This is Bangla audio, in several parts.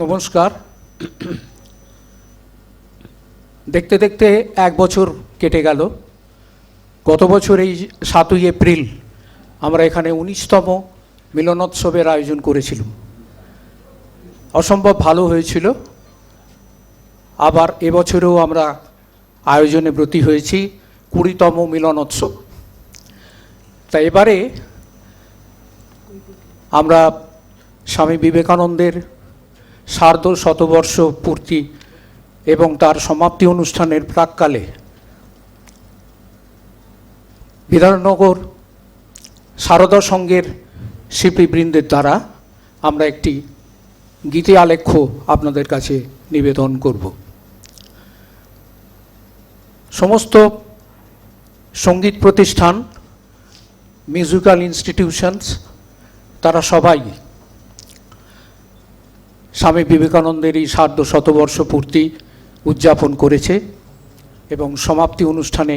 নমস্কার। দেখতে দেখতে এক বছর কেটে গেল। গত বছর এই 7ই এপ্রিল আমরা এখানে 19তম মিলনোৎসবের আয়োজন করেছিলাম। অসম্ভব ভালো হয়েছিল। আবার এবছরেও আমরা আয়োজনে ব্রতী হয়েছি 20তম মিলনোৎসব। তাই এবারে আমরা স্বামী বিবেকানন্দের সার্ধ শতবর্ষ পূর্তি এবং তার সমাপ্তি অনুষ্ঠানের প্রাক্কালে বিধাননগর সারদা সংঘের শিল্পীবৃন্দের দ্বারা আমরা একটি গীতি আলেখ্য আপনাদের কাছে নিবেদন করব। সমস্ত সঙ্গীত প্রতিষ্ঠান, মিউজিক্যাল ইনস্টিটিউশনস, তারা সবাই স্বামী বিবেকানন্দের এই সার্ধ শতবর্ষ পূর্তি উদযাপন করেছে এবং সমাপ্তি অনুষ্ঠানে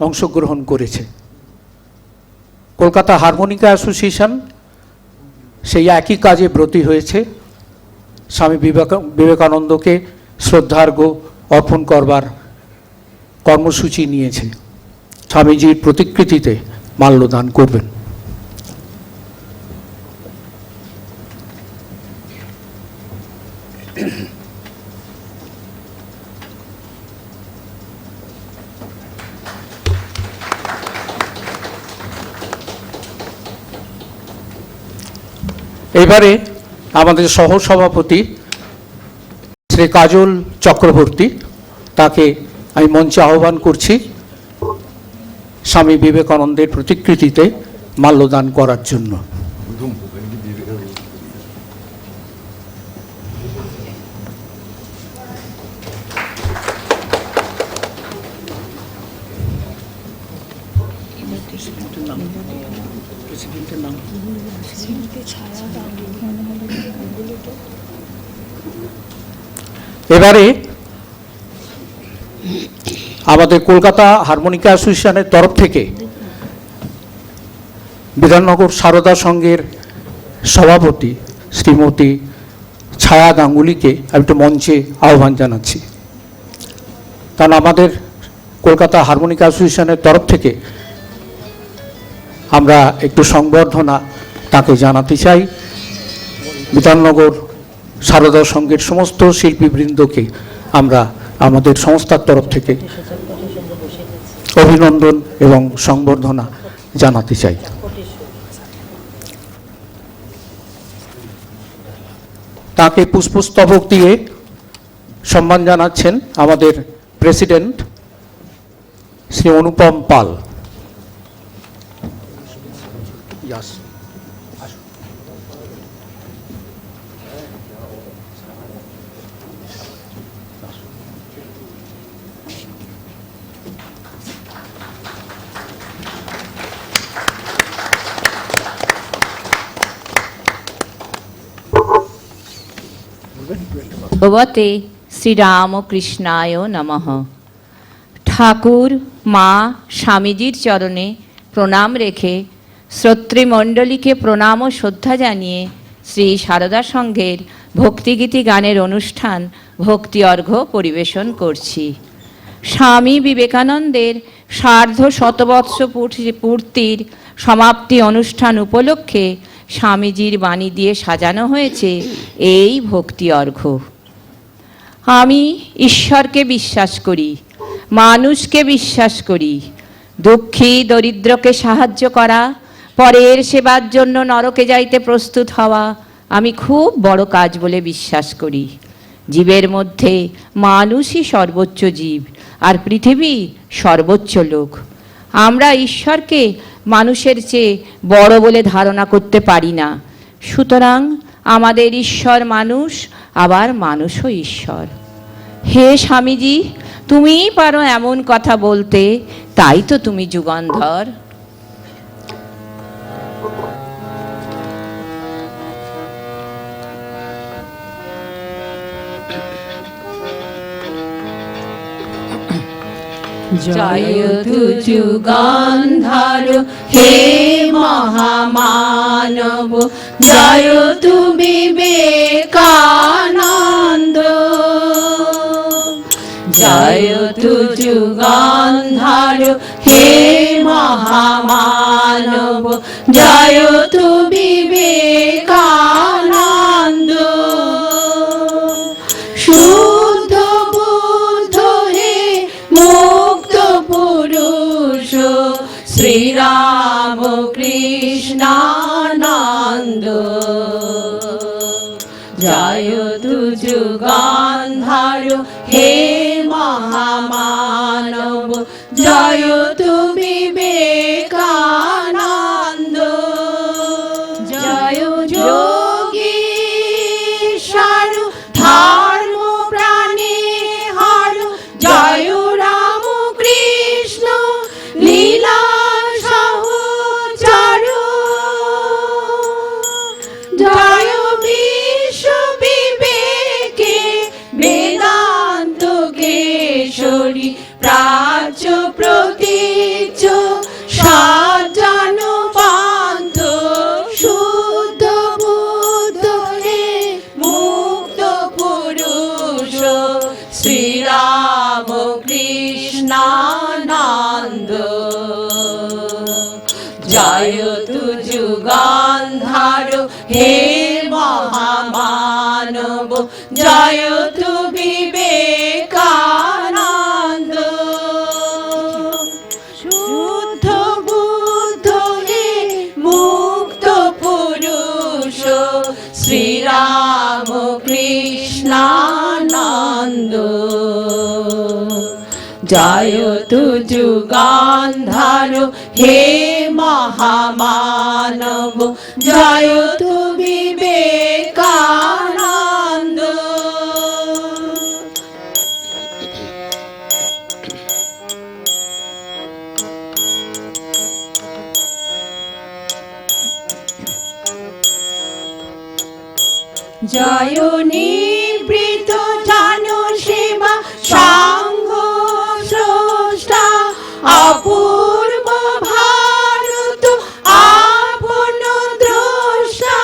অংশগ্রহণ করেছে। কলকাতা হারমোনিকা অ্যাসোসিয়েশন সেই একই কাজে ব্রতী হয়েছে, স্বামী বিবেকানন্দকে শ্রদ্ধার্ঘ্য অর্পণ করবার কর্মসূচি নিয়েছে। স্বামীজির প্রতিকৃতিতে মাল্যদান করবেন। এবারে আমাদের সহসভাপতি শ্রী কাজল চক্রবর্তী, তাকে আমি মঞ্চে আহ্বান করছি স্বামী বিবেকানন্দের প্রতিকৃতিতে মাল্যদান করার জন্য। এবারে আমাদের কলকাতা হারমোনিকা অ্যাসোসিয়েশনের তরফ থেকে বিধাননগর সারদা সংঘের সভাপতি শ্রীমতী ছায়া গাঙ্গুলিকে একটু মঞ্চে আহ্বান জানাচ্ছি। কারণ আমাদের কলকাতা হারমোনিকা অ্যাসোসিয়েশনের তরফ থেকে আমরা একটু সংবর্ধনা তাকে জানাতে চাই। বিধাননগর সারদা সংঘের সমস্ত শিল্পীবৃন্দকে আমরা আমাদের সংস্থার তরফ থেকে অভিনন্দন এবং সংবর্ধনা জানাতে চাই। তাকে পুষ্পস্তবক দিয়ে সম্মান জানাচ্ছেন আমাদের প্রেসিডেন্ট শ্রী অনুপম পাল। ভগবতে শ্রীরামকৃষ্ণায় নমঃ। ঠাকুর মা স্বামীজির চরণে প্রণাম রেখে শ্রোতৃমণ্ডলীকে প্রণাম ও শ্রদ্ধা জানিয়ে শ্রী সারদা সংঘের ভক্তিগীতি গানের অনুষ্ঠান ভক্তি অর্ঘ্য পরিবেশন করছি। স্বামী বিবেকানন্দের সার্ধ শতবৎস পূর্তির সমাপ্তি অনুষ্ঠান উপলক্ষে স্বামীজির বাণী দিয়ে সাজানো হয়েছে এই ভক্তি অর্ঘ্য। আমি ঈশ্বরকে বিশ্বাস করি, মানুষকে বিশ্বাস করি। দুঃখী দরিদ্রকে সাহায্য করা, পরের সেবার জন্য নরকে যাইতে প্রস্তুত হওয়া আমি খুব বড় কাজ বলে বিশ্বাস করি। জীবের মধ্যে মানুষই সর্বোচ্চ জীব, আর পৃথিবী সর্বোচ্চ লোক। আমরা ঈশ্বরকে মানুষের চেয়ে বড় বলে ধারণা করতে পারি না। সুতরাং আমাদের ঈশ্বর মানুষ, আবার মানুষও ঈশ্বর। হে স্বামীজি, তুমিই পারো এমন কথা বলতে, তাই তো তুমি যুগন্ধর। জয়তু যুগন্ধর হে মহামানব, জয়তু বিবেকানন্দ। যুগান্ধার হে মহামানব, জয় তু বিবেকানন্দ। শুদ্ধ বুদ্ধ হে মুক্ত পুরুষ, শ্রীরাম কৃষ্ণানন্দ। জয় তু যুগান্ধার হে মহামানব, জয় তু বিবেকানন্দ। জয় যোগীশ্বর ধর্ম প্রাণে হর, জয় রাম কৃষ্ণ লীলা সহচর। জয় বিশ্ব বিবেকে বেদান্ত কেশরী, প্রাচ্য প্রতীচ্য সজ্জন পান্থ। শুদ্ধ বুদ্ধ হে মুক্ত পুরুষ, শ্রীরাম কৃষ্ণানন্দ। জয় তু যুগান্ধার হে মহামানব, জয় তু বিবেকানন্দ। শুদ্ধ বুদ্ধ হে মুক্ত পুরুষ, শ্রীরাম কৃষ্ণানন্দ। জয় তু যুগান্ধার হে মহামানব, জয় তু বিবেকানন্দ। জয় নিবৃত জন সেবা সংঘ স্রষ্টা, অপূর্ব ভারত আপন দ্রষ্টা।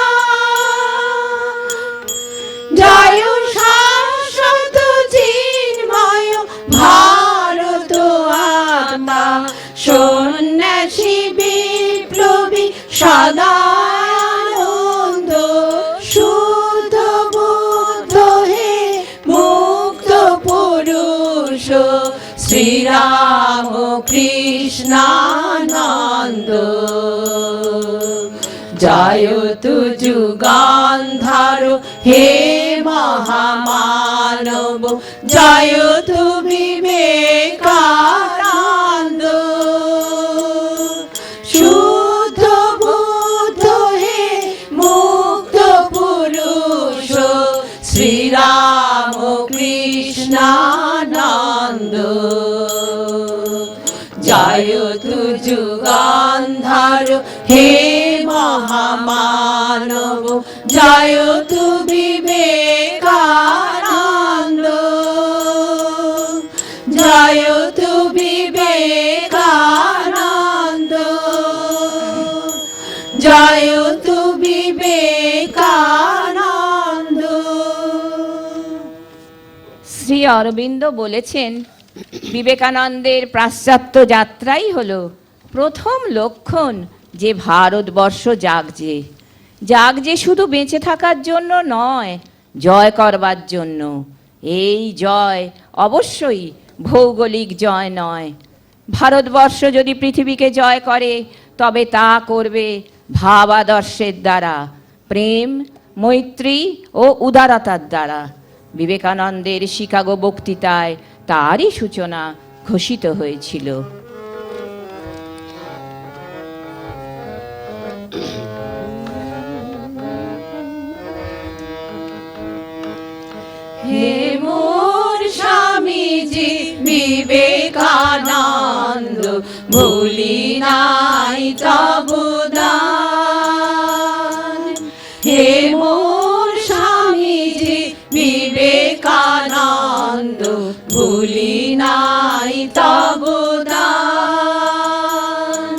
জয় শাশ্বত চিন্ময় ভারত আত্মা, সন্ন্যাসী বিপ্লবী সদা আনন্দ। শুদ্ধ বুদ্ধ হে মুক্ত পুরুষ, শ্রীরাম কৃষ্ণানন্দ। জয় তু যুগান্ধার হে মহামানব, জয় তু বিবেকানন্দ। শুদ্ধ বুদ্ধ হে মুক্ত পুরুষ, শ্রীরাম কৃষ্ণানন্দ। জয় তু যুগান্ধার হে মহামানব, জয় তু বিবেকানন্দ। জয় তু বিবেকানন্দ। জয় তু বিবেকানন্দ। শ্রী অরবিন্দ বলেছেন, বিবেকানন্দের পাশ্চাত্য যাত্রাই হলো প্রথম লক্ষণ যে ভারতবর্ষ জাগছে। জাগছে শুধু বেঁচে থাকার জন্য নয়, জয় করবার জন্য। এই জয় অবশ্যই ভৌগোলিক জয় নয়। ভারতবর্ষ যদি পৃথিবীকে জয় করে, তবে তা করবে ভাবাদর্শের দ্বারা, প্রেম, মৈত্রী ও উদারতার দ্বারা। বিবেকানন্দের শিকাগো বক্তৃতায় তারই সূচনা ঘোষিত হয়েছিল। হে মোর স্বামীজি বিবেকানন্দ, ভুলি নাই তব দান। হে মোর স্বামীজি বিবেকানন্দ, ভুলি নাই তব দান।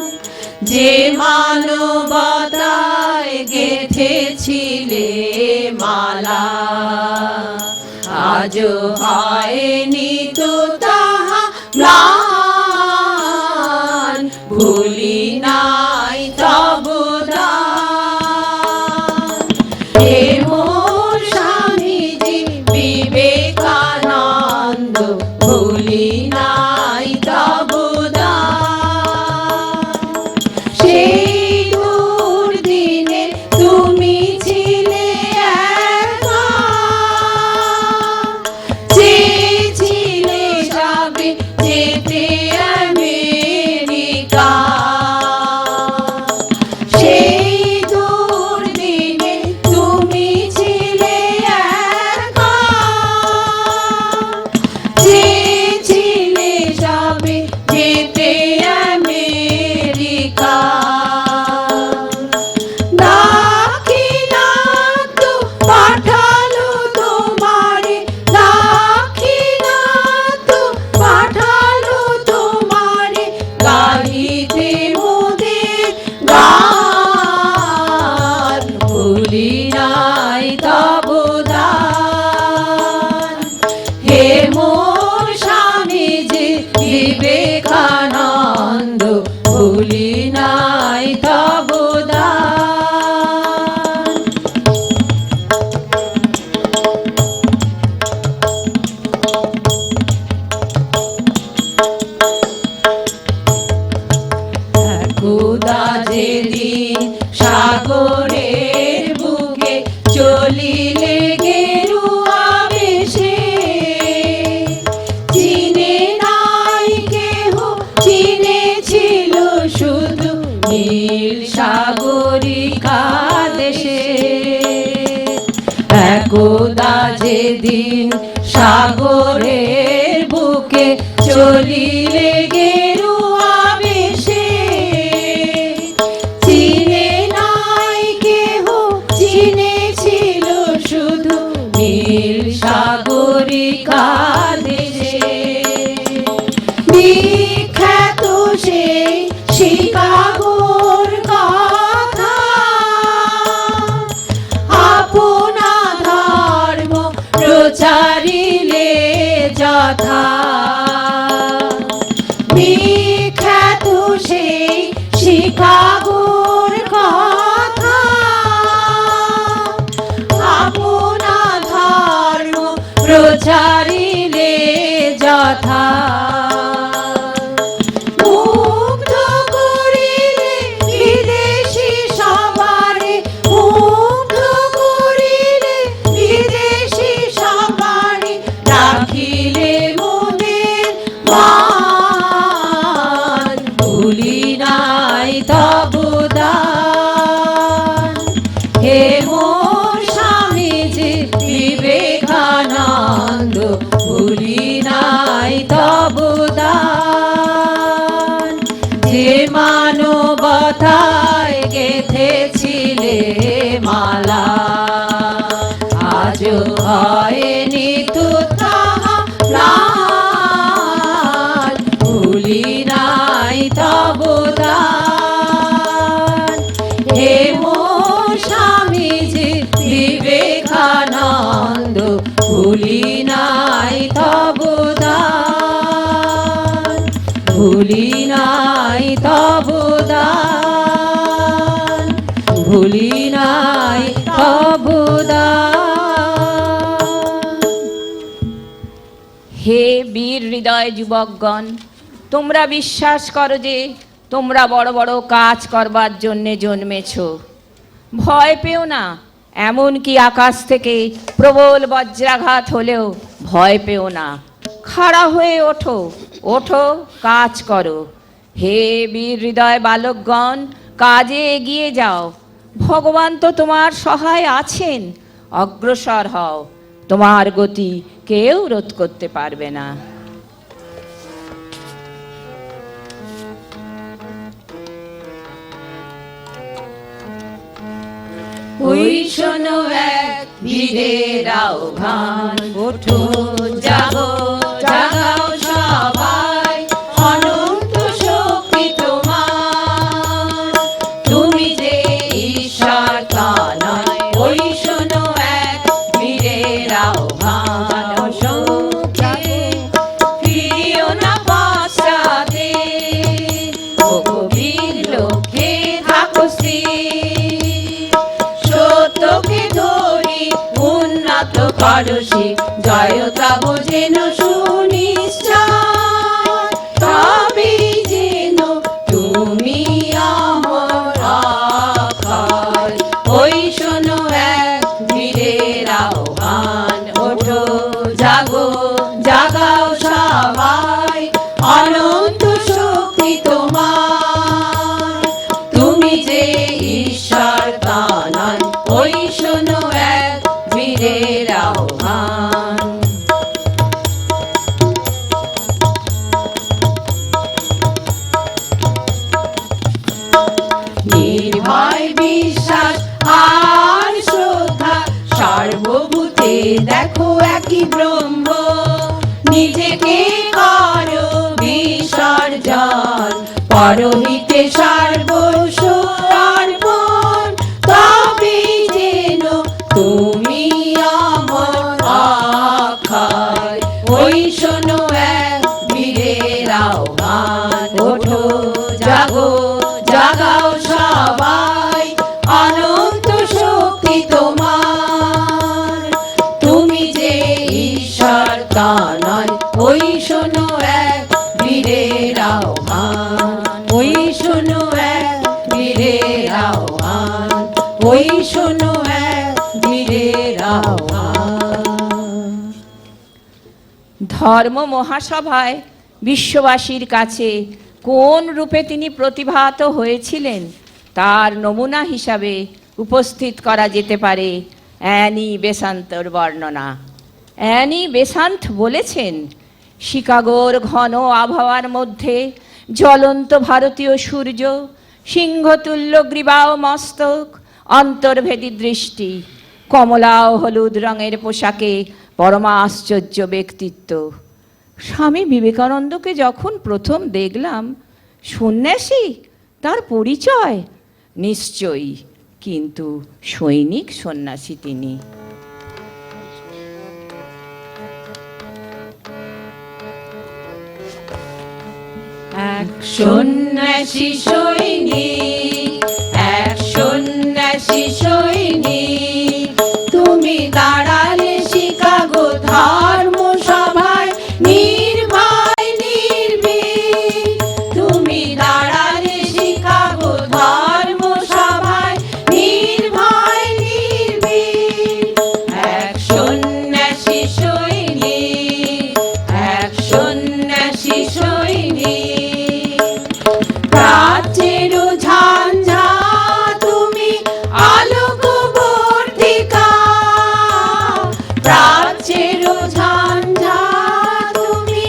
যে মানবতায় গেঁথেছিলে মালা, আজও হয়নি তো তাহা ভুলি নাই তব দান। হে মোর স্বামীজি বিবেকানন্দ, ভুলি নাই তব দান। সেই দুর্দিনে তুমি ছিলে একা, চেয়েছিলে যাবে যেতে আমেরিকা। সেই দুর্দিনে তুমি ছিলে একা, চেয়েছিলে যাবে যেতে আমেরিকা। দাক্ষিণাত্য পাঠালো তোমারে, দাক্ষিণাত্য পাঠালো তোমারে, গাহিতে মোদের গান। ভুলি নাই তব দান। হে মোর স্বামীজি বিবেকানন্দ, ভুলি নাই তব দান। একদা যেদিন সাগরের বুকে চলিলে গেরুয়া বেশে, চিনে নাই কেহ, চিনেছিল শুধু নীল সাগরিকা দেশে। একদা যেদিন সাগরের বুকে চলিলে গেরুয়া বেশে, চিনে নাই কেহ, চিনেছিল শুধু নীল সাগরিকা দেশে। বিখ্যাত সেই শিকাগোর কথা, আপনা ধর্ম প্রচারিলে যথা। বিখ্যাত সেই শিকাগোর কথা, আপনা ধর্ম প্রচারিলে যথা। মুগ্ধ করিলে বিদেশি সবারে, মুগ্ধ করিলে বিদেশি সবারে, রাখিলে মোদের মান। ভুলি নাই তব দান। হে মোর স্বামীজি বিবেকানন্দ, ভুলি নাই তব দান। যে মানবতায় গেঁথেছিলে মালা, আজও হয়নি তো তাহা প্রাণ। ভুলি নাই তব দান। হে মোর স্বামীজি বিবেকানন্দ, ভুলি নাই তব দান। ভুলি নাই তব দান। ভুলি নাই তব দান। হে বীর হৃদয় যুবকগণ, তোমরা বিশ্বাস করো যে তোমরা বড় বড় কাজ করবার জন্যে জন্মেছ। ভয় পেও না, এমনকি আকাশ থেকে প্রবল বজ্রাঘাত হলেও ভয় পেও না। খাড়া হয়ে ওঠো, ওঠো, কাজ করো। হে বীর হৃদয় বালকগণ, কাজে এগিয়ে যাও। ভগবান তো তোমার সহায় আছেন। অগ্রসর হও, তোমার গতি কেউ রোধ করতে পারবে না। ওই শোনো এক বীরের আহ্বান, ওঠো জাগো, জাগাও সবাই, অনন্ত শক্তি তোমার। তুমি যে ঈশ্বর তা নয়, ওই শোনো এক বীরের আহ্বান। ফিরিও না পশ্চাতে, করসি জয় তব যেন সুনিশ্চয়, তবে যেন তুমি আমার আখার। ওই শোনো এক বীরের আহ্বান, ওঠো জাগো জাগাও সবাই, অনন্ত শক্তি তোমার, তুমি যে ঈশ্বর তা নয়, ওই শোনো এক বীরের আহ্বান। নির্ভয় বিশ্বাস আর শ্রদ্ধা, সর্বভূতে দেখো একই ব্রহ্ম, নিজেকে করো বিসর্জন, পরহিতে সর্বস্ব অর্পণ, তবে যেন তুমি আমার আখার। ওই শোনো এক বীরের আহ্বান, ওঠো জাগো জাগাও সবাই, অনন্ত শক্তি তোমার, তুমি যে ঈশ্বর তা নয়, ওই শোনো এক বীরের আহ্বান, ওই শোনো এক বীরের আহ্বান, ওই শোনো এক বীরের আহ্বান। ধর্ম মহাসভায় বিশ্ববাসীর কাছে কোন রূপে তিনি প্রতিভাত হয়েছিলেন তার নমুনা হিসাবে উপস্থিত করা যেতে পারে অ্যানি বেসান্তর বর্ণনা। অ্যানি বেসান্ত বলেছেন, শিকাগোর ঘন আবহাওয়ার মধ্যে জ্বলন্ত ভারতীয় সূর্য, সিংহতুল্য গ্রীবা ও মস্তক, অন্তর্ভেদী দৃষ্টি, কমলা ও হলুদ রঙের পোশাকে পরমা আশ্চর্য ব্যক্তিত্ব। স্বামী বিবেকানন্দকে যখন প্রথম দেখলাম, সন্ন্যাসী তার পরিচয় নিশ্চয়ই, কিন্তু সৈনিক সন্ন্যাসী তিনি। এক সন্ন্যাসী সৈনিক, এক সন্ন্যাসী সৈনিক, তুমি দাঁড়ালে শিকাগো ধর্ম সভায় নির্ভয় নির্ভীক, তুমি দাঁড়ালে শিকাগো ধর্ম সভায় নির্ভয় নির্ভীক। এক সন্ন্যাসী সৈনিক, এক সন্ন্যাসী সৈনিক, প্রাচ্যের ঝঞ্ঝা তুমি আলোক বর্তিকা, প্রাচ্যের ঝঞ্ঝা তুমি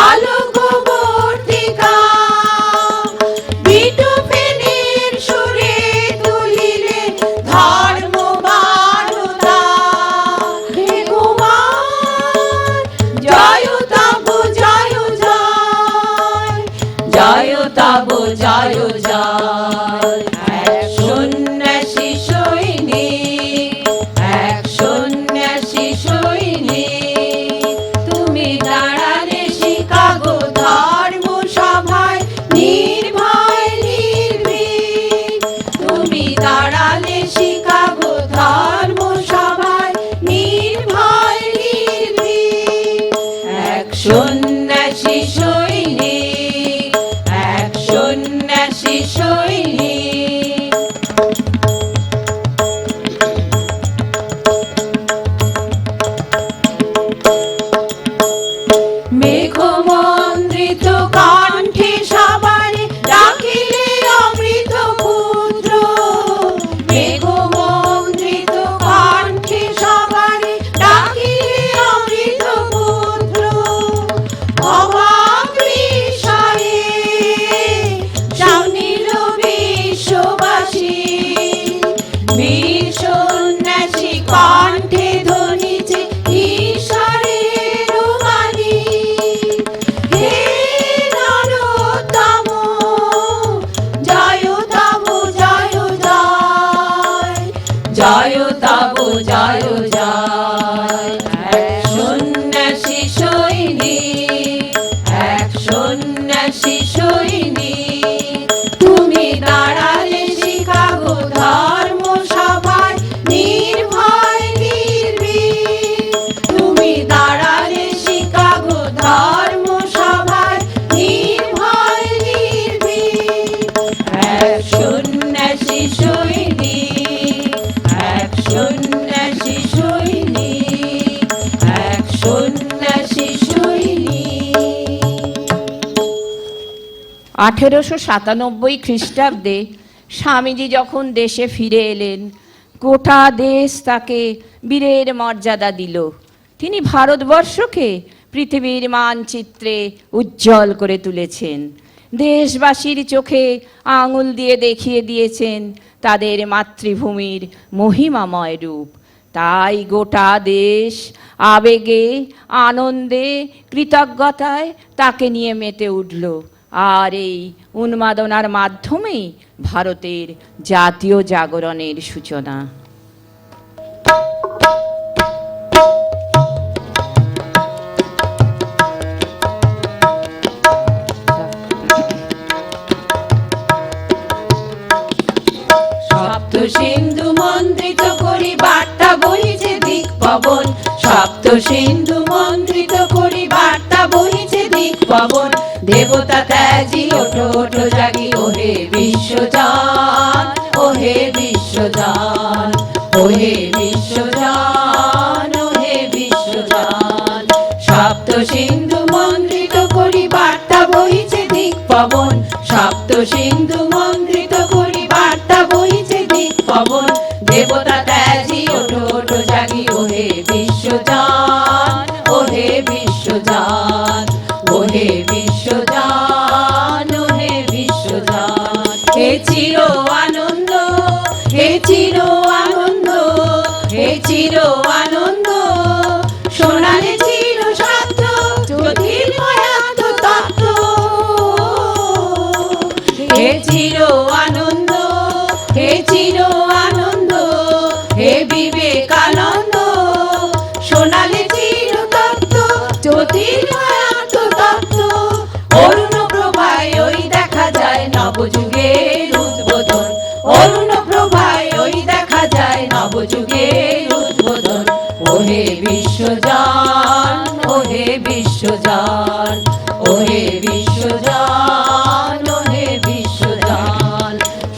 আলোক বর্তিকা, বিটুফেনের সুরে তুলিলে ধর্ম বারুদা, হে কুমার জয় তব জয় জয়, জয় তব জয় জয়। এক সন্ন্যাসী সৈনিক, এক সন্ন্যাসী সৈনিক, তুমি দাঁড়ালে শিকাগো ধর্ম সভায় নির্ভয় নির্ভীক, তুমি দাঁড়ালে শিকাগো ধর্ম সভায় নির্ভয় নির্ভীক। এক সন্ন্যাসী সৈনিক, এক সন্ন্যাসী সৈনিক। মেঘমন্দ্রিত কণ্ঠে সবারে ডাকিলে অমৃত পুত্র, মেঘমন্দ্রিত কণ্ঠে সবারে ডাকিলে অমৃত পুত্র, অবাক বিস্ময়ে জানিল বিশ্ববাসী, বীর সন্ন্যাসী কণ্ঠে ধ্বনিছে ঈশ্বরের বাণী। হে নরোত্তম জয় তব জয় জয়, জয় তব জয় জয়। এক সন্ন্যাসী সৈনিক, এক সন্ন্যাসী সৈনিক, তুমি দাঁড়ালে শিকাগো ধর্ম সভায় নির্ভয় নির্ভীক, এক সন্ন্যাসী সৈনিক, এক সন্ন্যাসী সৈনিক, এক সন্ন্যাসী সৈনিক। 1897 খ্রিস্টাব্দে স্বামীজি যখন দেশে ফিরে এলেন, গোটা দেশ তাকে বীরের মর্যাদা দিল। তিনি ভারতবর্ষকে পৃথিবীর মানচিত্রে উজ্জ্বল করে তুলেছেন। দেশবাসীর চোখে আঙুল দিয়ে দেখিয়ে দিয়েছেন তাদের মাতৃভূমির মহিমাময় রূপ। তাই গোটা দেশ আবেগে, আনন্দে, কৃতজ্ঞতায় তাকে নিয়ে মেতে উঠল। আর এই উন্মাদনার মাধ্যমেই ভারতের জাতীয় জাগরণের সূচনা। সপ্ত সিন্ধু মন্ত্রিত করি বার্তা বইছে দিক পবন, সপ্ত সিন্ধু মন্ত্রিত করি বার্তা বইছে দিক পবন। দেবতা ত্যাজি ওঠো ওঠো জাগি ওহে বিশ্বজান, ওহে বিশ্বজান, ওহে বিশ্বজান, ওহে বিশ্বজান। সপ্ত সিন্ধু মন্ত্রিত করি বার্তা বইছে দিক পবন, সপ্ত সিন্ধু মন্ত্রিত করি বার্তা বইছে দিক পবন। দেবতা ত্যাজি ওঠো ওঠো জাগি ওহে বিশ্বজান, ওহে বিশ্বজান, ওহে বিশ্বজান, ওহে বিশ্বজান। হে চির আনন্দ, হে চির আনন্দ, হে চির আনন্দ, সোনালে চির সত্য জ্যোতির্ময়াত তত্ত্ব। হে চির আনন্দ, হে চির আনন্দ, হে বিবেকানন্দ, সোনালে চির তত্ত্ব জ্যোতির্ময়াত তত্ত্ব। অরুণ প্রভায় ওই দেখা যায় নবযুগের উদ্বোধন, অরুণ প্রভায় ওই দেখা যায় নবযুগের উদ্বোধন। ওহে বিশ্বজান, ওহে বিশ্বজান, ওহে বিশ্বজান, ওহে বিশ্বজান।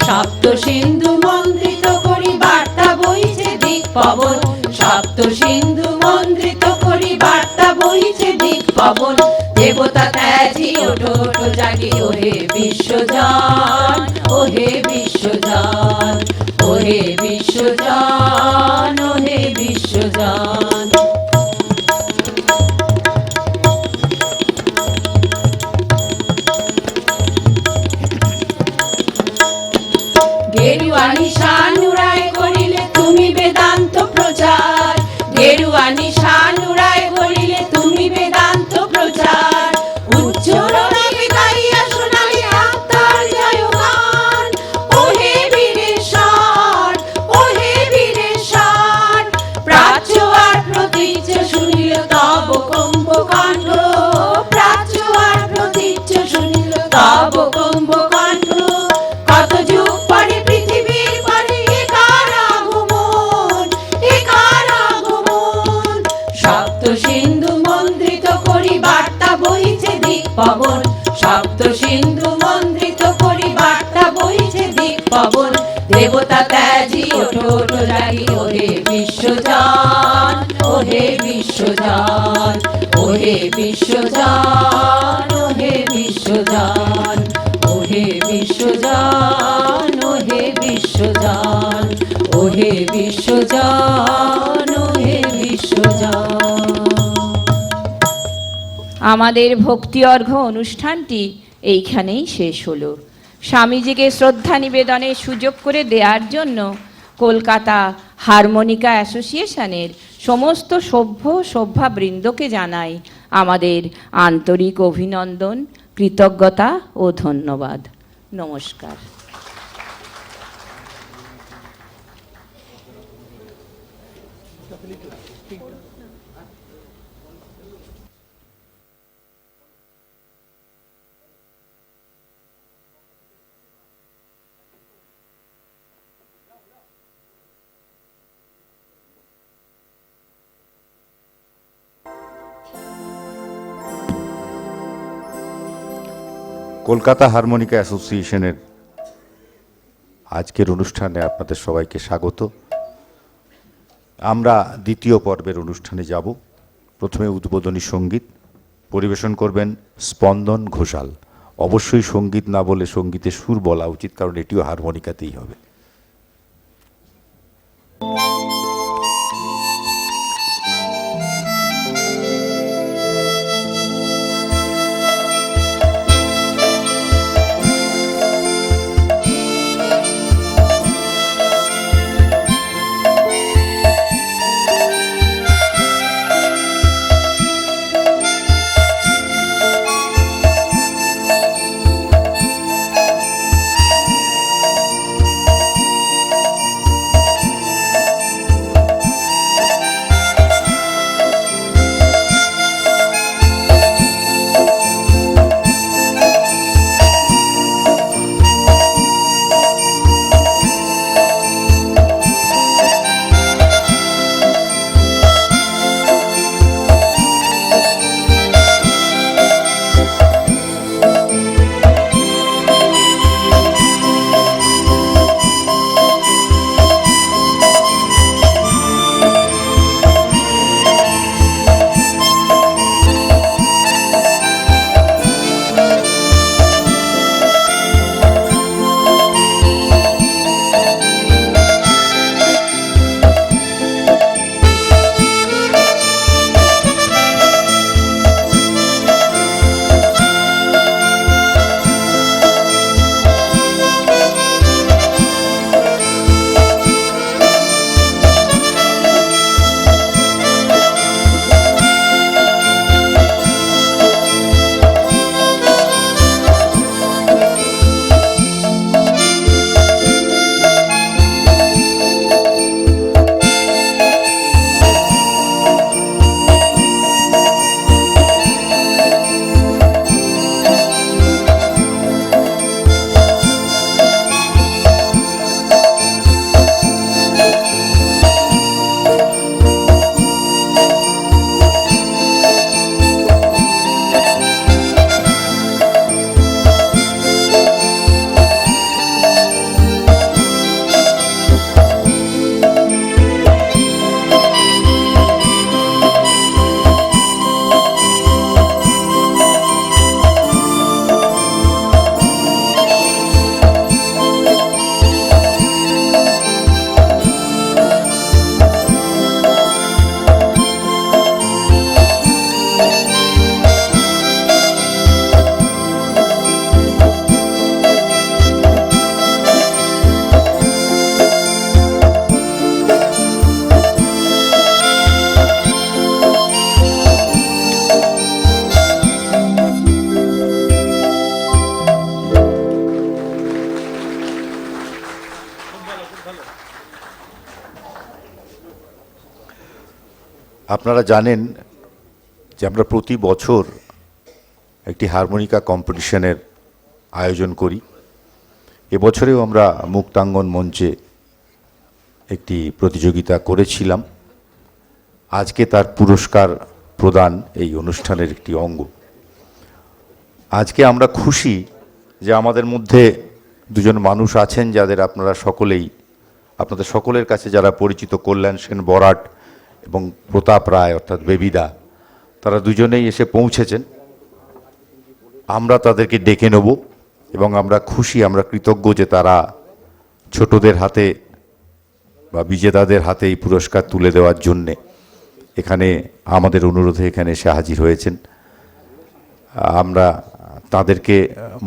সপ্ত সিন্ধু মন্ত্রিত করি বার্তা বইছে দিক পবন, সপ্ত সিন্ধু মন্ত্রিত করি বার্তা বইছে দিক পবন। দেবতা ত্যাজি ওঠো ওঠো জাগি ওহে বিশ্বজান, ওহে বিশ্বজান, ওহে বিশ্বজান, ওহে বিশ্বজান। গেরুয়া নিশান উড়ায় করিলে তুমি বেদান্ত প্রচার, গেরুয়া নিশান উড়ায় করিলে তুমি বেদান্ত প্রচার। উজ্জ্বলনাকে গাইয়া শোনালে আত্মার জয়গান, ওহে বীরেশ্বর, ওহে বীরেশ্বর। প্রাচ্য আর প্রতীচ্য শুনিল তব কুম্ভকাণ্ড, প্রাচ্য আর প্রতীচ্য শুনিল তব কুম্ভকাণ্ড। কত যুগ পরে পৃথিবীর পরে একার আগমন, একার আগমন। সপ্ত সিন্ধু মন্ত্রিত করি বার্তা বইছে দিক পবন, সপ্ত সিন্ধু মন্ত্রিত করি বার্তা বইছে দিক পবন। দেবতা ত্যাজি ওঠো ওঠো জাগি ওহে বিশ্বজান, ওহে বিশ্বজান, ওহে বিশ্বজান, ওহে বিশ্বজান, ওহে বিশ্বজান, ওহে বিশ্বজান, ওহে বিশ্বজান, ওহে বিশ্বজান। আমাদের ভক্তি অর্ঘ্য অনুষ্ঠানটি এইখানেই শেষ হলো। স্বামীজিকে শ্রদ্ধা নিবেদনের সুযোগ করে দেওয়ার জন্য কলকাতা হারমোনিকা অ্যাসোসিয়েশনের সমস্ত সভ্য সভ্যাবৃন্দকে জানাই আমাদের আন্তরিক অভিনন্দন, কৃতজ্ঞতা ও ধন্যবাদ। নমস্কার। কলকাতা হারমোনিকা অ্যাসোসিয়েশনের আজকের অনুষ্ঠানে আপনাদের সবাইকে স্বাগত। আমরা দ্বিতীয় পর্বের অনুষ্ঠানে যাব। প্রথমে উদ্বোধনী সঙ্গীত পরিবেশন করবেন স্পন্দন ঘোষাল। অবশ্যই সঙ্গীত না বলে সঙ্গীতের সুর বলা উচিত, কারণ এটিও হারমোনিকাতেই হবে। আপনারা জানেন যে আমরা প্রতি বছর একটি হারমোনিকা কম্পিটিশনের আয়োজন করি। এবছরেও আমরা মুক্তাঙ্গন মঞ্চে একটি প্রতিযোগিতা করেছিলাম। আজকে তার পুরস্কার প্রদান এই অনুষ্ঠানের একটি অঙ্গ। আজকে আমরা খুশি যে আমাদের মধ্যে দুজন মানুষ আছেন যাদের আপনাদের সকলের কাছে যারা পরিচিত, কল্যাণ সেন বরাট এবং প্রতাপ রায় অর্থাৎ বেবিদা, তারা দুজনেই এসে পৌঁছেছেন। আমরা তাদেরকে ডেকে নেব এবং আমরা খুশি, আমরা কৃতজ্ঞ যে তারা ছোটদের হাতে বা বিজেতাদের হাতে এই পুরস্কার তুলে দেওয়ার জন্যে এখানে আমাদের অনুরোধে এখানে এসে হাজির হয়েছেন। আমরা তাদেরকে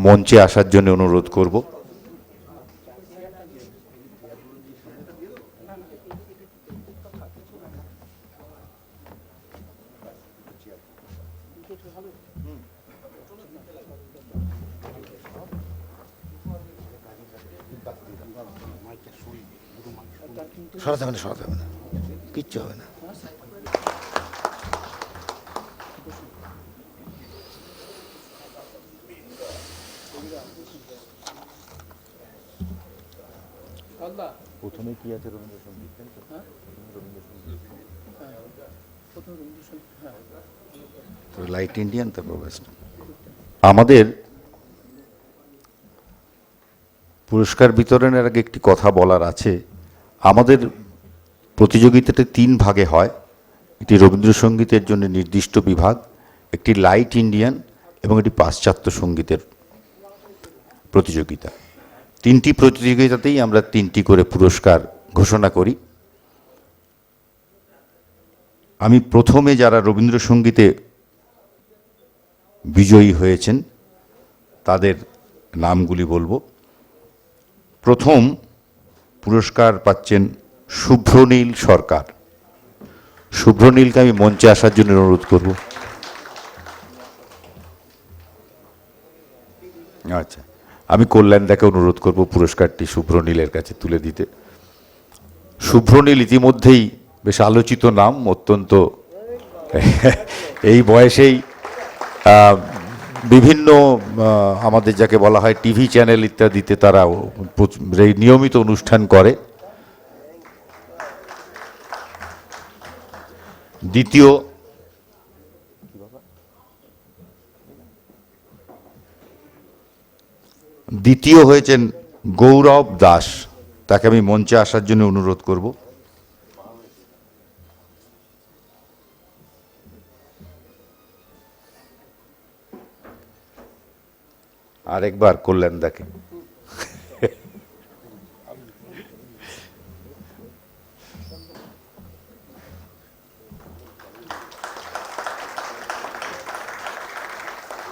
মঞ্চে আসার জন্য অনুরোধ করব। সরাতে হবে না, কিচ্ছু হবে না। প্রথমে কি আছে রবীন্দ্রসঙ্গীত? লাইট ইন্ডিয়ান, তারপর ওয়েস্ট। আমাদের পুরস্কার বিতরণের আগে একটি কথা বলার আছে। আমাদের প্রতিযোগিতাটা 3 ভাগে হয়। একটি রবীন্দ্রসঙ্গীতের জন্য নির্দিষ্ট বিভাগ, একটি লাইট ইন্ডিয়ান এবং একটি পাশ্চাত্য সঙ্গীতের প্রতিযোগিতা। 3টি প্রতিযোগিতাতেই আমরা 3টি করে পুরস্কার ঘোষণা করি। আমি প্রথমে যারা রবীন্দ্রসঙ্গীতে বিজয়ী হয়েছেন তাদের নামগুলি বলবো। প্রথম পুরস্কার পাচ্ছেন শুভ্রনীল সরকার। শুভ্রনীলকে আমি মঞ্চে আসার জন্য অনুরোধ করব। আচ্ছা, আমি কল্যাণদাকে অনুরোধ করব পুরস্কারটি শুভ্রনীলের কাছে তুলে দিতে। শুভ্রনীল ইতিমধ্যেই বেশ আলোচিত নাম, অত্যন্ত এই বয়সেই বিভিন্ন আমাদের যাকে বলা হয় টিভি চ্যানেল ইত্যাদিতে তারা নিয়মিত অনুষ্ঠান করে। দ্বিতীয় হয়েছেন গৌরব দাস, তাকে আমি মঞ্চে আসার জন্য অনুরোধ করব। আরেকবার কল্যাণদাকে।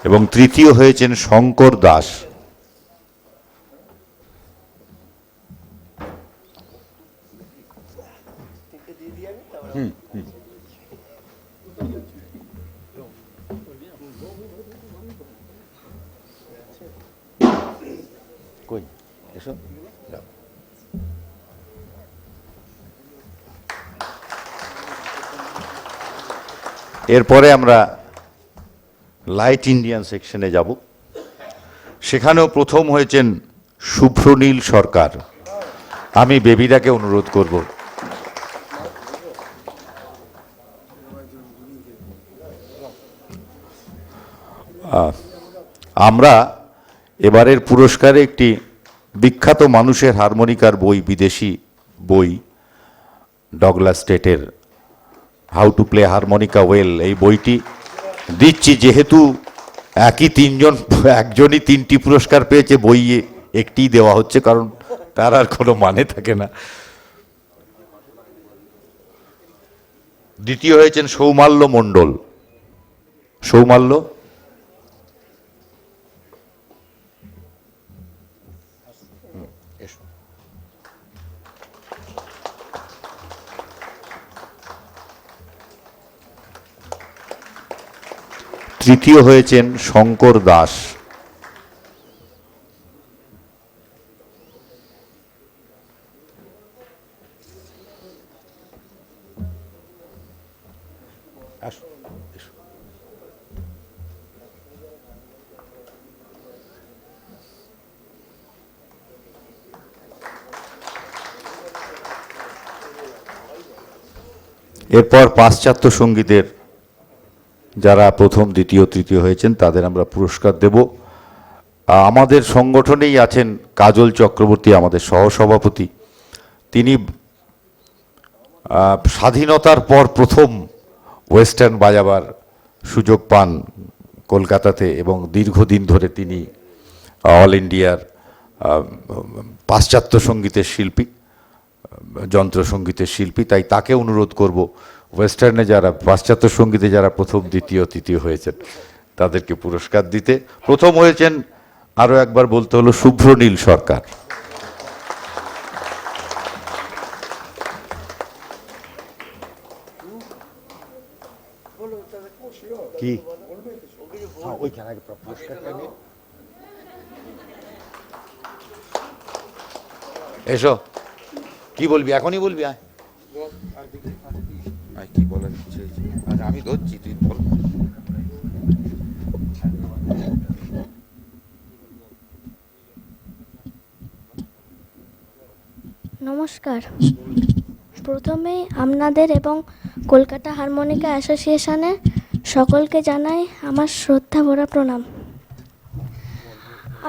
এবং তৃতীয় হয়েছেন শঙ্কর দাস। কই এসো, যাও। এরপরে আমরা লাইট ইন্ডিয়ান সেকশনে যাব। সেখানেও প্রথম হয়েছেন শুভ্রনীল সরকার। আমি বেবিদাকে অনুরোধ করব। আমরা এবারের পুরস্কারে একটি বিখ্যাত মানুষের হারমোনিকার বই, বিদেশি বই, ডগলাস স্টেটের how to play harmonica well, এই বইটি দিচ্ছি। যেহেতু একই 3 জন, একজনই 3টি পুরস্কার পেয়েছে, বই একটিই দেওয়া হচ্ছে, কারণ তার আর কোনো মানে থাকে না। দ্বিতীয় হয়েছেন সৌমাল্য মণ্ডল। সৌমাল্য, তৃতীয় হয়েছেন শঙ্কর দাস। এরপর পাশ্চাত্য সঙ্গীতের যারা প্রথম, দ্বিতীয়, তৃতীয় হয়েছেন তাদের আমরা পুরস্কার দেব। আমাদের সংগঠনেই আছেন কাজল চক্রবর্তী, আমাদের সহসভাপতি। তিনি স্বাধীনতার পর প্রথম ওয়েস্টার্ন বাজাবার সুযোগ পান কলকাতাতে, এবং দীর্ঘদিন ধরে তিনি অল ইন্ডিয়ার পাশ্চাত্য সঙ্গীতের শিল্পী, যন্ত্রসঙ্গীতের শিল্পী। তাই তাকে অনুরোধ করব ওয়েস্টার্নে যারা, পাশ্চাত্য সঙ্গীতে যারা প্রথম, দ্বিতীয়, তৃতীয় হয়েছেন তাদেরকে পুরস্কার দিতে। প্রথম হয়েছেন, আরও একবার বলতে হলো, শুভ্রনীল সরকার। কি এসো, কি বলবি এখনই বলবি? আয়, কি বলার ইচ্ছে হয়েছে? আচ্ছা, আমি ধরছি, তুই বল। নমস্কার। প্রথমে আপনাদের এবং কলকাতা হারমোনিকা অ্যাসোসিয়েশনের সকলকে জানাই আমার শ্রদ্ধা ভরা প্রণাম।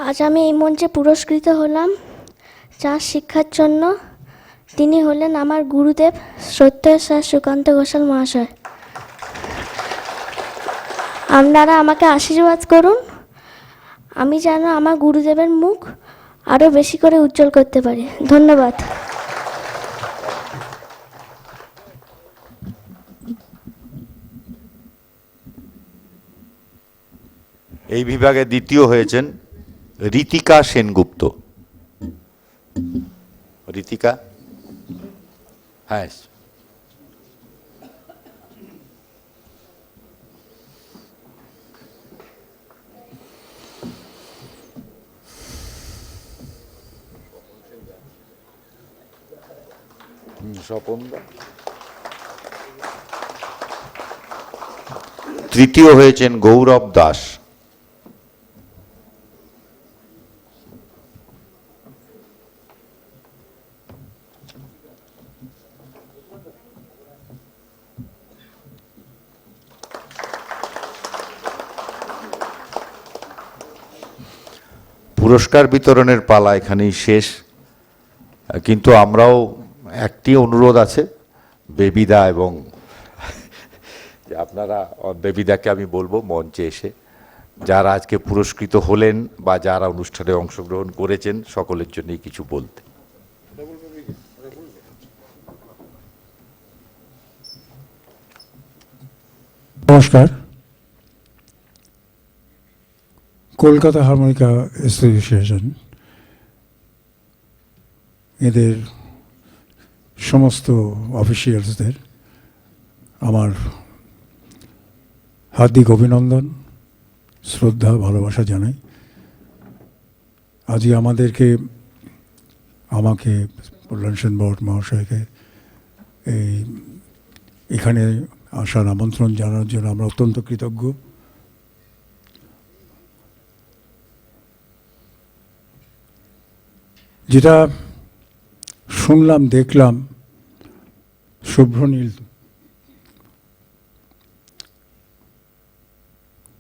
আজ আমি এই মঞ্চে পুরস্কৃত হলাম চাষ শিক্ষার জন্য। তিনি হলেন আমার গুরুদেব শ্রদ্ধেয় স্যার সুকান্ত ঘোষাল মহাশয়। আপনারা আমাকে আশীর্বাদ করুন, আমি যেন আমার গুরুদেবের মুখ আরও বেশি করে উজ্জ্বল করতে পারি। ধন্যবাদ। এই বিভাগে দ্বিতীয় হয়েছেন ঋতিকা সেনগুপ্ত। ঋতিকা, হ্যাঁ। তৃতীয় হয়েছেন গৌরব দাস। পুরস্কার বিতরণের পালা এখানেই শেষ, কিন্তু আমরাও একটি অনুরোধ আছে, বেবিদা এবং আপনারা, বেবিদাকে আমি বলবো মঞ্চে এসে যারা আজকে পুরস্কৃত হলেন বা যারা অনুষ্ঠানে অংশগ্রহণ করেছেন সকলের জন্যই কিছু বলতে। নমস্কার। কলকাতা হারমোনিকা অ্যাসোসিয়েশন এদের সমস্ত অফিসিয়ালসদের আমার হার্দিক অভিনন্দন, শ্রদ্ধা, ভালোবাসা জানাই। আজই আমাকে কল্যাণ সেন মহাশয়কে এখানে আসার আমন্ত্রণ জানানোর জন্য আমরা অত্যন্ত কৃতজ্ঞ। যেটা শুনলাম, দেখলাম, শুভ্রনীল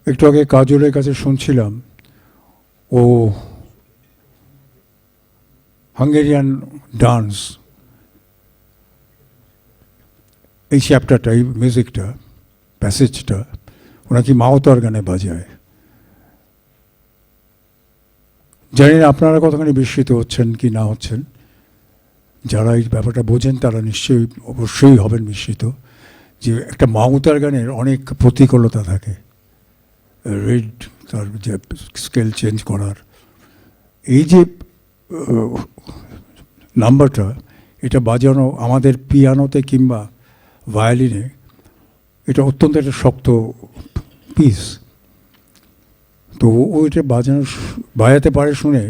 একটু আগে কাজলের কাছে শুনছিলাম, ও হাঙ্গেরিয়ান ডান্স, এই চ্যাপ্টারটা, এই মিউজিকটা, প্যাসেজটা ওরা কি মাউথ অর্গানে বাজায়। জানি না আপনারা কতখানি বিস্মিত হচ্ছেন কি না হচ্ছেন। যারা এই ব্যাপারটা বোঝেন তারা নিশ্চয়ই অবশ্যই হবেন বিস্মিত যে একটা মাউথ অর্গানের অনেক প্রতিকূলতা থাকে। রেড, তার যে স্কেল চেঞ্জ করার, এই যে নাম্বারটা, এটা বাজানো আমাদের পিয়ানোতে কিংবা ভায়োলিনে এটা অত্যন্ত একটা শক্ত পিস। তো ওইটা বাজাতে পারে শুনে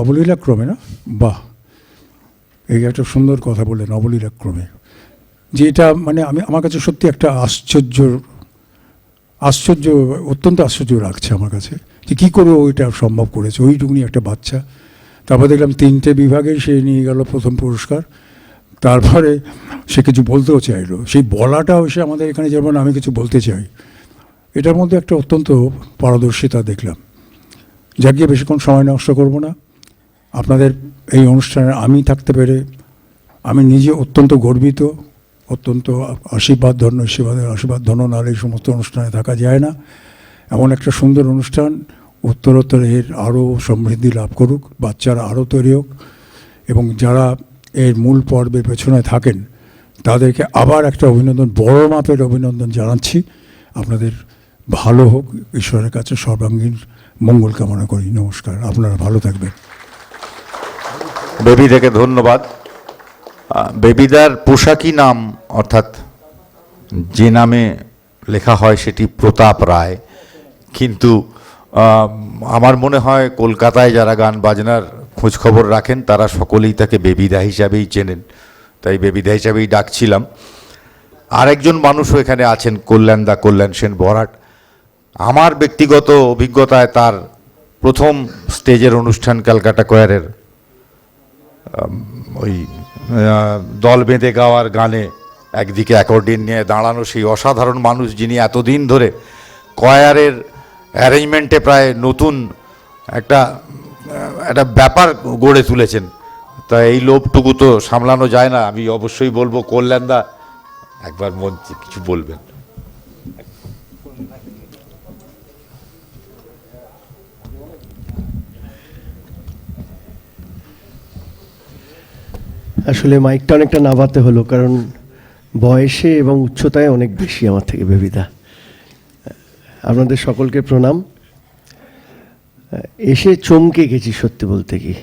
অবলীলাক্রমে, না বাহ, এই একটা সুন্দর কথা বললেন, অবলীলাক্রমে, যে এটা মানে আমার কাছে সত্যি একটা অত্যন্ত আশ্চর্য লাগছে আমার কাছে, যে কী করে ওইটা সম্ভব করেছে ওইটুকুনি একটা বাচ্চা। তারপর দেখলাম 3টে বিভাগে সে নিয়ে গেল প্রথম পুরস্কার। তারপরে সে কিছু বলতেও চাইলো, সেই বলাটাও সে আমাদের এখানে, যেমন আমি কিছু বলতে চাই, এটার মধ্যে একটা অত্যন্ত পারদর্শিতা দেখলাম। যা গিয়ে বেশিক্ষণ সময় নষ্ট করব না, আপনাদের এই অনুষ্ঠানে আমি থাকতে পেরে আমি নিজে অত্যন্ত গর্বিত, অত্যন্ত আশীর্বাদ ধন্য নাহলে এই সমস্ত অনুষ্ঠানে থাকা যায় না। এমন একটা সুন্দর অনুষ্ঠান উত্তরোত্তর এর আরও সমৃদ্ধি লাভ করুক, বাচ্চারা আরও তৈরি হোক, এবং যারা এর মূল পর্বের পেছনে থাকেন তাদেরকে আবার একটা অভিনন্দন, বড় মাপের অভিনন্দন জানাচ্ছি। আপনাদের ভালো হোক, ঈশ্বরের কাছে সর্বাঙ্গীন মঙ্গল কামনা করি। নমস্কার, আপনারা ভালো থাকবেন। বেবিদাকে ধন্যবাদ। বেবিদার পোশাকি নাম, অর্থাৎ যে নামে লেখা হয় সেটি প্রতাপ রায়, কিন্তু আমার মনে হয় কলকাতায় যারা গান বাজনার খোঁজখবর রাখেন তারা সকলেই তাকে বেবিদা হিসাবেই চেনেন, তাই বেবিদা হিসাবেই ডাকছিলাম। আরেকজন মানুষও এখানে আছেন, কল্যাণ সেন বরাট। আমার ব্যক্তিগত অভিজ্ঞতায় তার প্রথম স্টেজের অনুষ্ঠান ক্যালকাটা কোয়ারের ওই দল বেঁধে গাওয়ার গানে একদিকে অ্যাকর্ডিয়ন নিয়ে দাঁড়ানো সেই অসাধারণ মানুষ, যিনি এতদিন ধরে কয়ারের অ্যারেঞ্জমেন্টে প্রায় নতুন একটা একটা ব্যাপার গড়ে তুলেছেন। তা এই লোভটুকু তো সামলানো যায় না। আমি অবশ্যই বলবো কল্যাণদা একবার মঞ্চে কিছু বলবেন। আসলে মাইকটা অনেকটা নাবাতে হলো, কারণ বয়সে এবং উচ্চতায় অনেক বেশি আমার থেকে বেবিদা। আপনাদের সকলকে প্রণাম। এসে চমকে গেছি সত্যি বলতে কি।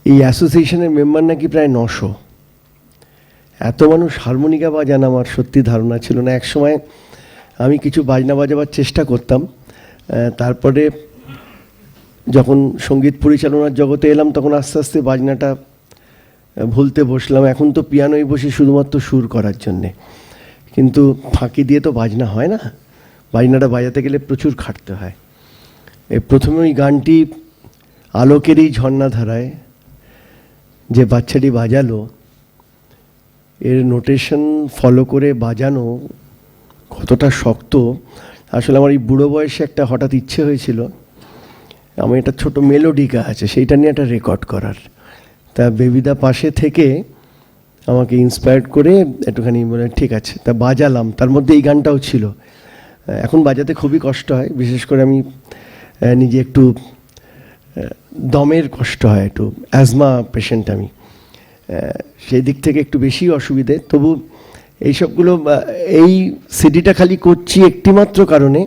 এই অ্যাসোসিয়েশনের মেম্বার নাকি প্রায় 900। এত মানুষ হারমোনিকা বাজান আমার সত্যি ধারণা ছিল না। একসময় আমি কিছু বাজনা বাজাবার চেষ্টা করতাম, তারপরে যখন সঙ্গীত পরিচালনার জগতে এলাম তখন আস্তে আস্তে বাজনাটা ভুলতে বসলাম। এখন তো পিয়ানোয় বসি শুধুমাত্র সুর করার জন্যে, কিন্তু ফাঁকি দিয়ে তো বাজনা হয় না। বাজনাটা বাজাতে গেলে প্রচুর খাটতে হয়। প্রথমে ওই গানটি আলোকের এই ঝর্ণাধারায় যে বাচ্চাটি বাজালো, এর নোটেশন ফলো করে বাজানো কতটা শক্ত। আসলে আমার এই বুড়ো বয়সে একটা হঠাৎ ইচ্ছে হয়েছিল, আমার একটা ছোট মেলোডিকা আছে সেইটা নিয়ে একটা রেকর্ড করার। তা বেবিদা পাশে থেকে আমাকে ইন্সপায়ার্ড করে একটুখানি বলে ঠিক আছে, তা বাজালাম। তার মধ্যে এই গানটাও ছিল। এখন বাজাতে খুবই কষ্ট হয়, বিশেষ করে আমি নিজে একটু দমের কষ্ট হয়, একটু অ্যাজমা পেশেন্ট আমি, সেই দিক থেকে একটু বেশি অসুবিধে। তবু এইসবগুলো এই সিডিটা খালি করছি একটিমাত্র কারণে,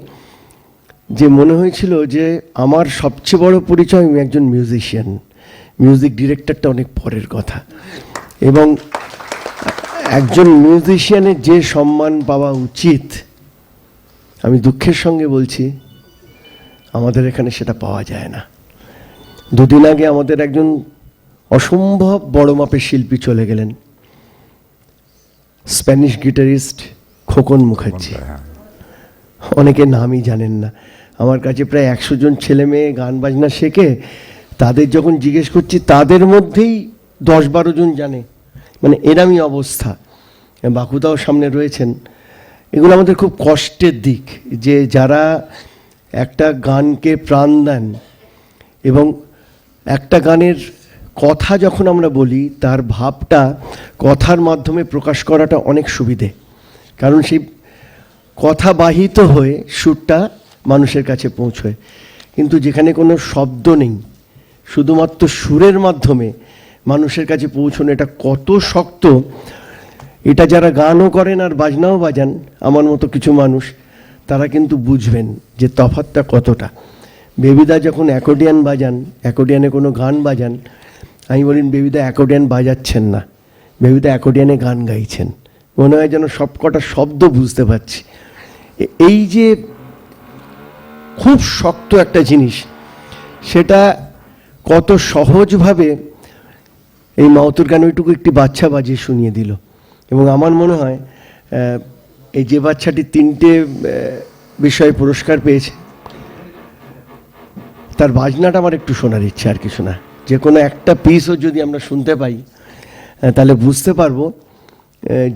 যে মনে হয়েছিল যে আমার সবচেয়ে বড় পরিচয় আমি একজন মিউজিশিয়ান, মিউজিক ডিরেক্টরটা অনেক পরের কথা। এবং একজন মিউজিশিয়ানের যে সম্মান পাওয়া উচিত, আমি দুঃখের সঙ্গে বলছি আমাদের এখানে সেটা পাওয়া যায় না। দুদিন আগে আমাদের একজন অসম্ভব বড় মাপের শিল্পী চলে গেলেন, স্প্যানিশ গিটারিস্ট খোকন মুখার্জি। অনেকে নামই জানেন না। আমার কাছে প্রায় 100 জন ছেলে মেয়ে গান বাজনা শেখে, তাদের যখন জিজ্ঞেস করছি তাদের মধ্যেই 10-12 জন জানে, মানে এরমই অবস্থা। বাকুদাও সামনে রয়েছেন। এগুলো আমাদের খুব কষ্টের দিক, যে যারা একটা গানকে প্রাণ দেন এবং একটা গানের কথা যখন আমরা বলি তার ভাবটা কথার মাধ্যমে প্রকাশ করাটা অনেক সুবিধে, কারণ সেই কথা বাহিত হয়ে সুরটা মানুষের কাছে পৌঁছয়। কিন্তু যেখানে কোনো শব্দ নেই, শুধুমাত্র সুরের মাধ্যমে মানুষের কাছে পৌঁছানো, এটা কত শক্ত। এটা যারা গানও করেন আর বাজনাও বাজান আমার মতো কিছু মানুষ, তারা কিন্তু বুঝবেন যে তফাৎটা কতটা। বেবিদা যখন অ্যাকর্ডিয়ান বাজান, অ্যাকর্ডিয়ানে কোনো গান বাজান, আমি বলি বেবিদা অ্যাকর্ডিয়ান বাজাচ্ছেন না, বেবিদা অ্যাকর্ডিয়ানে গান গাইছেন। মনে হয় যেন সব কটা শব্দ বুঝতে পারছি। এই যে খুব শক্ত একটা জিনিস, সেটা কত সহজভাবে এই মাউতুর গান ওইটুকু একটি বাচ্চা বাজিয়ে শুনিয়ে দিল। এবং আমার মনে হয় এই যে বাচ্চাটি 3টে বিষয়ে পুরস্কার পেয়েছে, তার বাজনাটা আমার একটু শোনার ইচ্ছে, আর কিছু না। যে কোনো একটা পিসও যদি আমরা শুনতে পাই তাহলে বুঝতে পারবো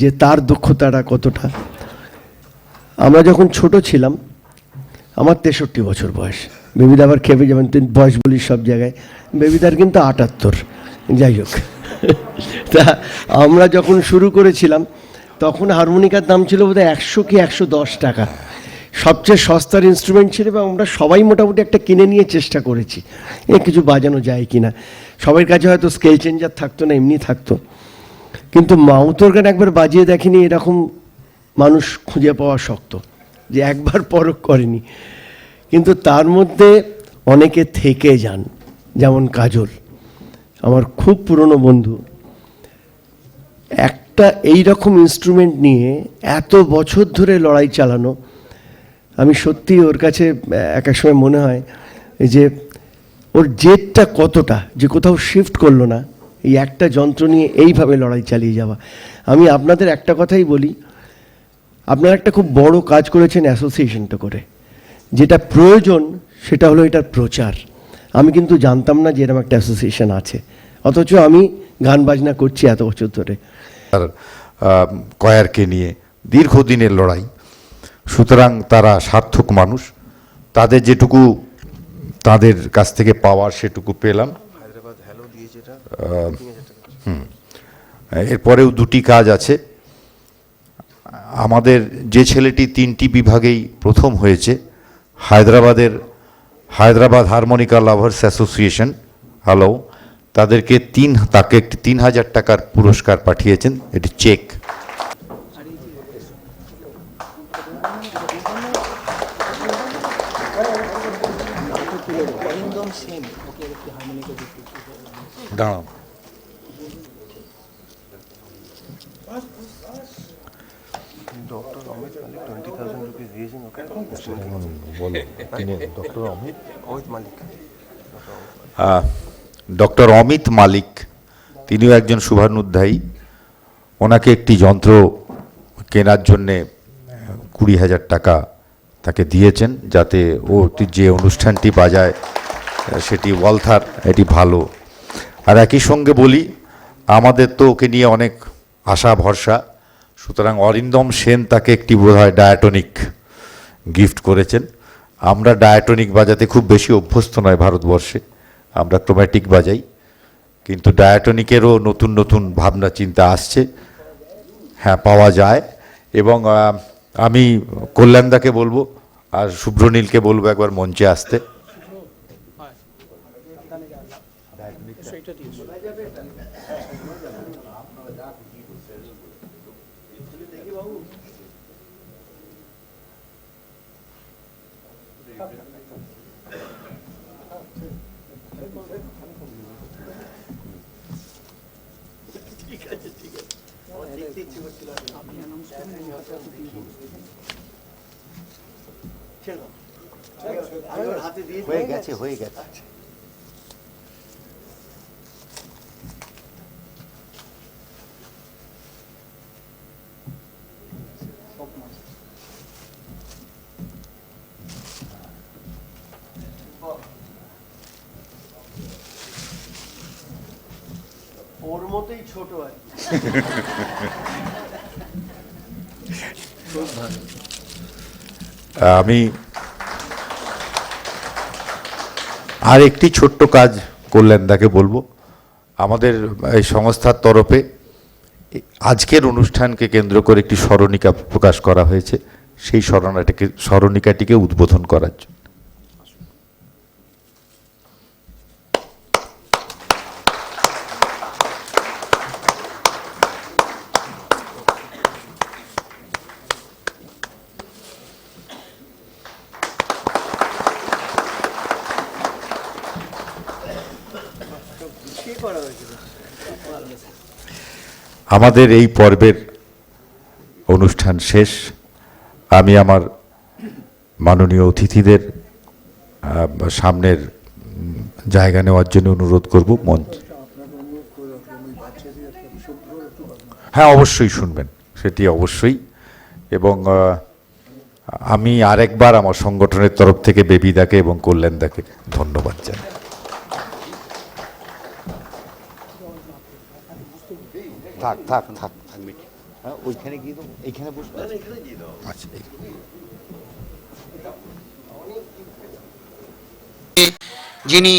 যে তার দক্ষতাটা কতটা। আমরা যখন ছোট ছিলাম, আমার 63 বছর বয়স, বেবিদা আবার খেপে যাবেন বয়স বলি সব জায়গায়, বেবিদার কিন্তু 78। যাই হোক, তা আমরা যখন শুরু করেছিলাম তখন হারমোনিকার দাম ছিল বোধহয় 100 কি 110 টাকা, সবচেয়ে সস্তার ইনস্ট্রুমেন্ট ছিল। এবং আমরা সবাই মোটামুটি একটা কিনে নিয়ে চেষ্টা করেছি কিছু বাজানো যায় কি না। সবার কাছে হয়তো স্কেল চেঞ্জার থাকতো না, এমনি থাকতো। কিন্তু মাউথ অর্গান একবার বাজিয়ে দেখেনি এরকম মানুষ খুঁজে পাওয়া শক্ত, যে একবার পরখ করেনি। কিন্তু তার মধ্যে অনেকে থেকে যান, যেমন কাজল, আমার খুব পুরনো বন্ধু। একটা এই রকম ইনস্ট্রুমেন্ট নিয়ে এত বছর ধরে লড়াই চালানো, আমি সত্যি ওর কাছে এক এক সময় মনে হয় যে ওর জেদটা কতটা, যে কোথাও শিফট করলো না, এই একটা যন্ত্র নিয়ে এইভাবে লড়াই চালিয়ে যাওয়া। আমি আপনাদের একটা কথাই বলি, আপনারা একটা খুব বড় কাজ করেছেন অ্যাসোসিয়েশনটা করে। যেটা প্রয়োজন সেটা হলো এটার প্রচার। আমি কিন্তু জানতাম না যে এরকম একটা অ্যাসোসিয়েশন আছে, অথচ আমি গান বাজনা করছি এত বছর ধরে। কয়ারকে নিয়ে দীর্ঘদিনের লড়াই, সুতরাং তারা সার্থক মানুষ। তাদের যেটুকু তাদের কাছ থেকে পাওয়ার সেটুকু পেলাম। এরপরেও দুটি কাজ আছে। আমাদের যে ছেলেটি 3টি বিভাগেই প্রথম হয়েছে, Hyderabad harmonica lovers association, hello, তাকে একটি 3000 টাকার পুরস্কার পাঠিয়েছেন, এটি চেক। দাঁড়াও, ডক্টর অমিত মালিক, তিনিও একজন শুভানুধ্যায়ী। ওনাকে একটি যন্ত্র কেনার জন্যে 20,000 টাকা তাকে দিয়েছেন, যাতে ও যে অনুষ্ঠানটি বাজায় সেটি ওয়ালথার, এটি ভালো। আর একই সঙ্গে বলি, আমাদের তো ওকে নিয়ে অনেক আশা ভরসা, সুতরাং অরিন্দম সেন তাকে একটি বোধহয় ডায়াটনিক গিফট করেছেন। আমরা ডায়াটনিক বাজাতে খুব বেশি অভ্যস্ত নয় ভারতবর্ষে, আমরা ক্রোম্যাটিক বাজাই, কিন্তু ডায়াটনিকেরও নতুন নতুন ভাবনা চিন্তা আসছে, হ্যাঁ পাওয়া যায়। এবং আমি কল্যাণদাকে বলবো আর শুভ্রনীলকে বলবো একবার মঞ্চে আসতে। হয়ে গেছে, হয়ে গেছে। ওর মতোই ছোট আর আমি আর একটি ছোট্ট কাজ কল্যাণদাকে বলবো। আমাদের এই সংস্থার তরফে আজকের অনুষ্ঠানকে কেন্দ্র করে একটি স্মরণিকা প্রকাশ করা হয়েছে, সেই স্মরণিকাটিকে উদ্বোধন করার জন্য। আমাদের এই পর্বের অনুষ্ঠান শেষ। আমি আমার মাননীয় অতিথিদের সামনের জায়গা নেওয়ার জন্য অনুরোধ করব। মঞ্চ, হ্যাঁ অবশ্যই শুনবেন, সেটি অবশ্যই। এবং আমি আরেকবার আমার সংগঠনের তরফ থেকে বেবিদাকে এবং কল্যাণদাকে ধন্যবাদ জানাই। থাক থাক থাক থাক মিটি, হ্যাঁ ওইখানে গিয়ে দেবো, এইখানে বসবো। আচ্ছা, যিনি